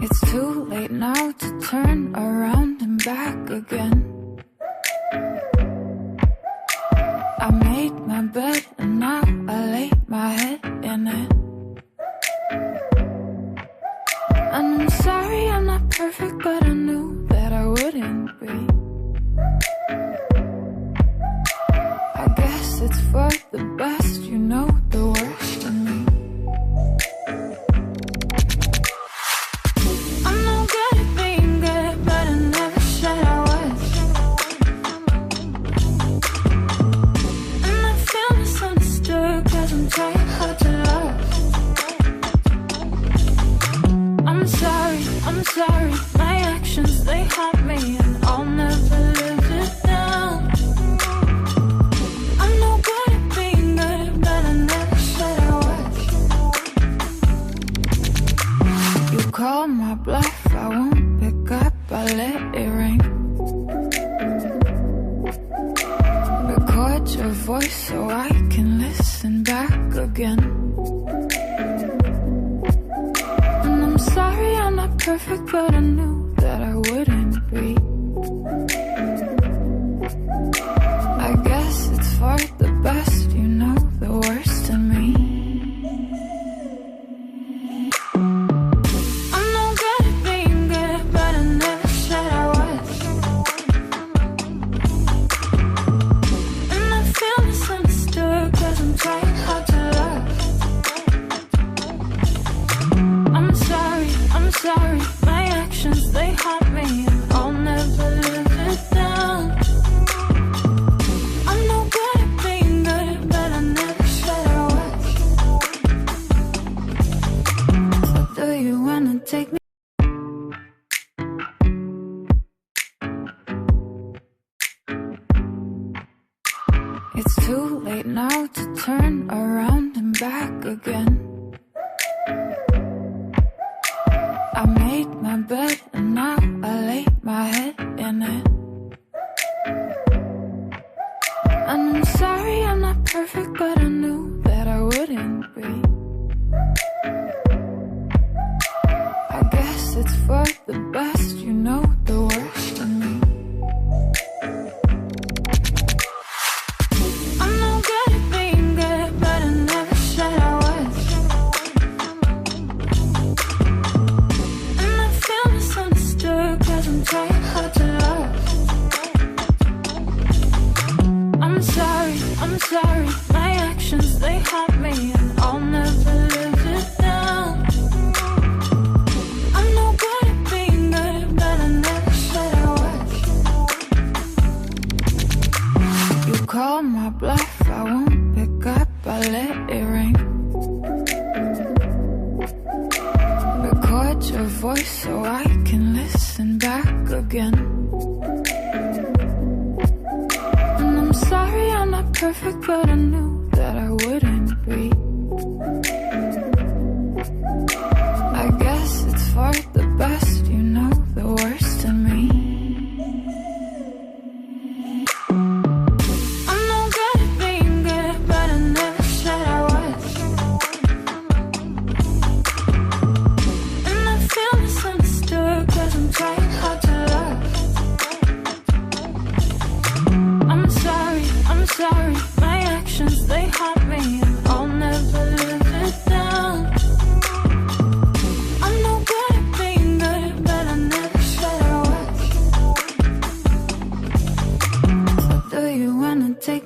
It's too late now to turn around and back again. I made my bed and now I lay my head in it. And I'm sorry I'm not perfect, but I knew that I wouldn't be. I guess it's for the best, you know the worst in me. I'm no good at being good, but I never said I was. And I feel misunderstood, cause I'm trying hard to love. I'm sorry, my actions, they haunt me, and I'll never live it down. I'm no good at being good, but I never said I was. You call my bluff, I won't pick up, I let it ring. Record your voice so I can listen back again. And I'm sorry I'm not perfect, but I knew that I wouldn't be. I guess it's for the best, you know the worst in me. I'm no good at being good, but I never said I was. And I feel misunderstood, cause I'm trying hard to love. I'm sorry, my actions, they haunt me, and I'll never live it down. I'm no good at being good, but I never said I was. So do you wanna take me? It's too late now to turn around and back again. I made my bed and now I lay my head in it. And I'm sorry I'm not perfect, but I knew that I wouldn't be. I guess it's for the best, you know the worst in me. I'm no good at being good, but I never said I was. Misunderstood, cause I'm trying hard to love. I'm sorry, my actions, they haunt me, and I'll never live it down. I'm no good at being good, but I never said I was. You call my bluff, I won't pick up, I let it ring. Record your voice so I can listen back again. And I'm sorry I'm not perfect, but I knew that I wouldn't be. I guess it's for the best, you know the worst in me. I'm no good at being good, but I never said I was. Misunderstood, cause I'm trying hard to love. I'm sorry, my actions, they haunt me, and I'll never live it down. I'm no good at being good, but I never said I was. So do you wanna take me?